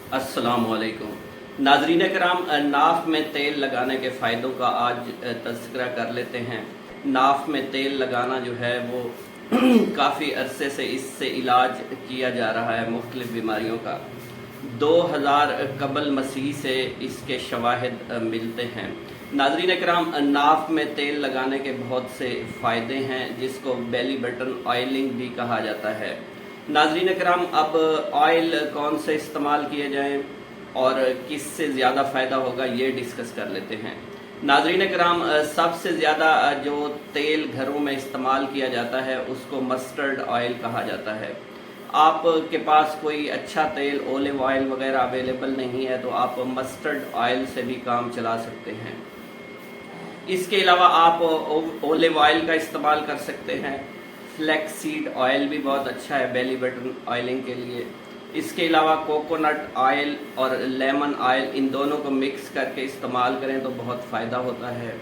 अस्सलामुअलैकुम नाज़रीन कराम, नाफ में तेल लगाने के फ़ायदों का आज तज़किरा कर लेते हैं। नाफ में तेल लगाना जो है वो काफ़ी अरसे से इससे इलाज किया जा रहा है मुख्तलिफ़ बीमारियों का। 2000 कबल मसीह से इसके शवाहिद मिलते हैं। नाज़रीन कराम, नाफ में तेल लगाने के बहुत से फ़ायदे हैं जिसको बेली बटन ऑयलिंग भी कहा जाता है। नाज़रीन कराम, अब ऑयल कौन से इस्तेमाल किए जाएं और किससे ज़्यादा फ़ायदा होगा ये डिस्कस कर लेते हैं। नाज़रीन कराम, सबसे ज़्यादा जो तेल घरों में इस्तेमाल किया जाता है उसको मस्टर्ड ऑयल कहा जाता है। आपके पास कोई अच्छा तेल ओलिव ऑयल वगैरह अवेलेबल नहीं है तो आप मस्टर्ड ऑयल से भी काम चला सकते हैं। इसके अलावा आप ओलिव ऑयल का इस्तेमाल कर सकते हैं। फ्लैक्स सीड ऑयल भी बहुत अच्छा है बेली बटन ऑयलिंग के लिए। इसके अलावा कोकोनट ऑयल और लेमन ऑयल, इन दोनों को मिक्स करके इस्तेमाल करें तो बहुत फ़ायदा होता है।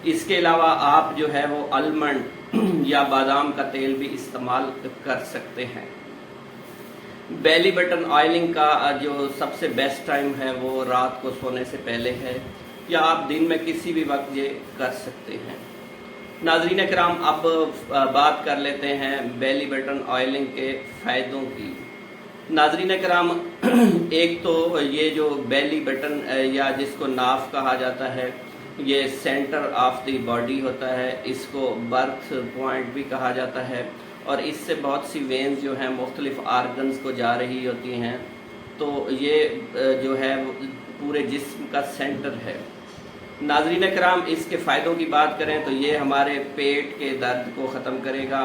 इसके अलावा आप जो है वो आलमंड या बादाम का तेल भी इस्तेमाल कर सकते हैं। बेली बटन ऑयलिंग का जो सबसे बेस्ट टाइम है वो रात को सोने से पहले है या आप दिन में किसी भी वक्त ये कर सकते हैं। नाज़रीन कराम, अब बात कर लेते हैं बेली बटन ऑयलिंग के फ़ायदों की। नाज़रीन कराम, एक तो ये जो बेली बटन या जिसको नाफ कहा जाता है ये सेंटर ऑफ द बॉडी होता है। इसको बर्थ पॉइंट भी कहा जाता है और इससे बहुत सी वेन्स जो हैं मुख्तलिफ आर्गन्स को जा रही होती हैं। तो ये जो है पूरे जिस्म का सेंटर है। नाज़रीन कराम, इसके फ़ायदों की बात करें तो ये हमारे पेट के दर्द को ख़त्म करेगा,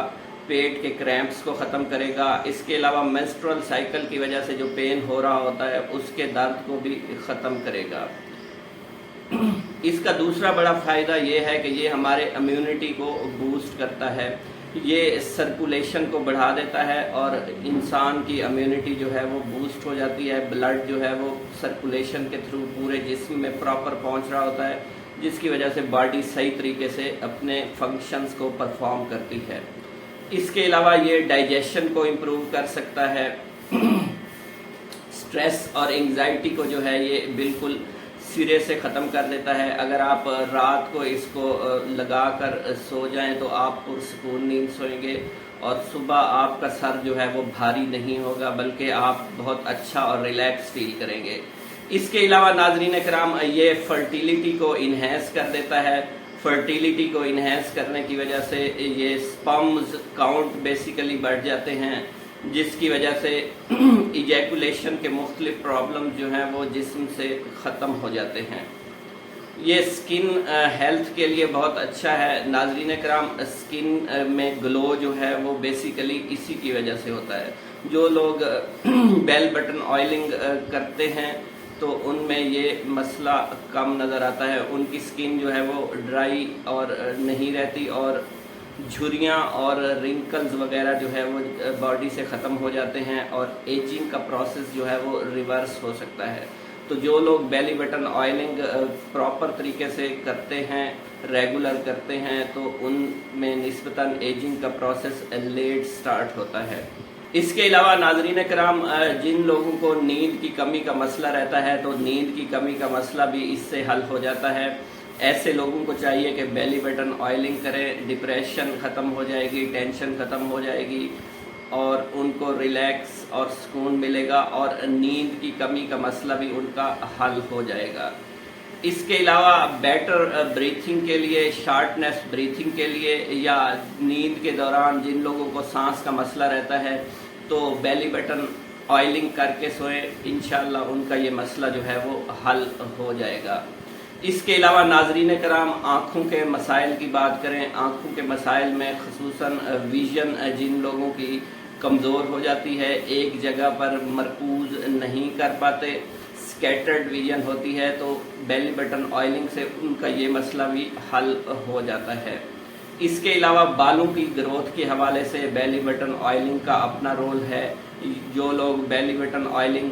पेट के क्रैम्प्स को ख़त्म करेगा। इसके अलावा मेंस्ट्रुअल साइकिल की वजह से जो पेन हो रहा होता है उसके दर्द को भी ख़त्म करेगा। इसका दूसरा बड़ा फ़ायदा ये है कि ये हमारे इम्यूनिटी को बूस्ट करता है, ये सर्कुलेशन को बढ़ा देता है और इंसान की इम्यूनिटी जो है वो बूस्ट हो जाती है। ब्लड जो है वो सर्कुलेशन के थ्रू पूरे जिस्म में प्रॉपर पहुंच रहा होता है, जिसकी वजह से बॉडी सही तरीके से अपने फंक्शंस को परफॉर्म करती है। इसके अलावा ये डाइजेशन को इम्प्रूव कर सकता है। स्ट्रेस और एंग्जाइटी को जो है ये बिल्कुल सिरे से ख़त्म कर देता है। अगर आप रात को इसको लगा कर सो जाएं तो आप पुरसुकून नींद सोएंगे और सुबह आपका सर जो है वो भारी नहीं होगा बल्कि आप बहुत अच्छा और रिलैक्स फील करेंगे। इसके अलावा नाज़रीन कराम, ये फर्टिलिटी को इन्हेंस कर देता है। फर्टिलिटी को इन्हेंस करने की वजह से ये स्पर्म्स काउंट बेसिकली बढ़ जाते हैं, जिसकी वजह से इजैकुलेशन के मुख्तलिफ प्रॉब्लम जो हैं वो जिस्म से ख़त्म हो जाते हैं। ये स्किन हेल्थ के लिए बहुत अच्छा है। नाज़रीन कराम, स्किन में ग्लो जो है वो बेसिकली इसी की वजह से होता है। जो लोग बेल बटन ऑयलिंग करते हैं तो उनमें ये मसला कम नज़र आता है। उनकी स्किन जो है वो ड्राई और नहीं रहती और झुर्रियाँ और रिंकल्स वगैरह जो है वो बॉडी से ख़त्म हो जाते हैं और एजिंग का प्रोसेस जो है वो रिवर्स हो सकता है। तो जो लोग बेली बटन ऑयलिंग प्रॉपर तरीके से करते हैं, रेगुलर करते हैं, तो उनमें निस्बतन एजिंग का प्रोसेस लेट स्टार्ट होता है। इसके अलावा नाज़रीन कराम, जिन लोगों को नींद की कमी का मसला रहता है तो नींद की कमी का मसला भी इससे हल हो जाता है। ऐसे लोगों को चाहिए कि बेली बटन ऑयलिंग करें, डिप्रेशन ख़त्म हो जाएगी, टेंशन ख़त्म हो जाएगी और उनको रिलैक्स और सुकून मिलेगा और नींद की कमी का मसला भी उनका हल हो जाएगा। इसके अलावा बेटर ब्रीथिंग के लिए, शार्टनेस ब्रीथिंग के लिए या नींद के दौरान जिन लोगों को सांस का मसला रहता है तो बेली बटन ऑयलिंग करके सोएं, इंशाअल्लाह उनका ये मसला जो है वो हल हो जाएगा। इसके अलावा नाज़रीन कराम, आँखों के मसाइल की बात करें। आँखों के मसाइल में ख़ुसूसन विज़न जिन लोगों की कमज़ोर हो जाती है, एक जगह पर मरकूज़ नहीं कर पाते, स्कैटर्ड विजन होती है, तो बेली बटन ऑयलिंग से उनका ये मसला भी हल हो जाता है। इसके अलावा बालों की ग्रोथ के हवाले से बेली बटन ऑयलिंग का अपना रोल है। जो लोग बेली बटन ऑयलिंग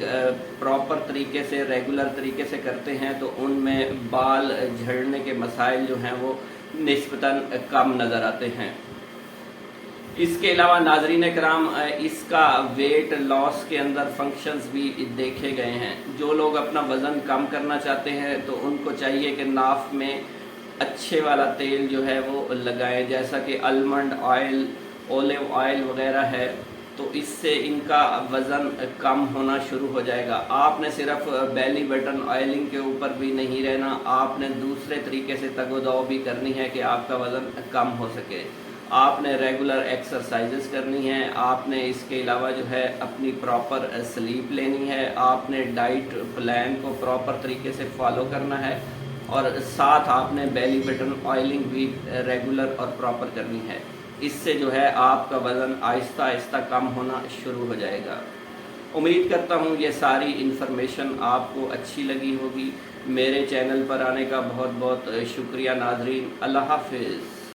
प्रॉपर तरीके से, रेगुलर तरीके से करते हैं तो उनमें बाल झड़ने के मसाइल जो हैं वो निस्बतन कम नज़र आते हैं। इसके अलावा नाजरीन कराम इसका वेट लॉस के अंदर फंक्शंस भी देखे गए हैं। जो लोग अपना वज़न कम करना चाहते हैं तो उनको चाहिए कि नाफ में अच्छे वाला तेल जो है वो लगाएं, जैसा कि आलमंड ऑयल, ओलिव ऑयल वगैरह है, तो इससे इनका वज़न कम होना शुरू हो जाएगा। आपने सिर्फ बेली बटन ऑयलिंग के ऊपर भी नहीं रहना, आपने दूसरे तरीके से तगोदाव भी करनी है कि आपका वज़न कम हो सके। आपने रेगुलर एक्सरसाइजेस करनी है, आपने इसके अलावा जो है अपनी प्रॉपर स्लीप लेनी है, आपने डाइट प्लान को प्रॉपर तरीके से फॉलो करना है और साथ आपने बेली बटन ऑयलिंग भी रेगुलर और प्रॉपर करनी है। इससे जो है आपका वज़न आहिस्ता आहिस्ता कम होना शुरू हो जाएगा। उम्मीद करता हूँ ये सारी इन्फॉर्मेशन आपको अच्छी लगी होगी। मेरे चैनल पर आने का बहुत बहुत शुक्रिया नाजरीन। अल्लाह हाफिज़।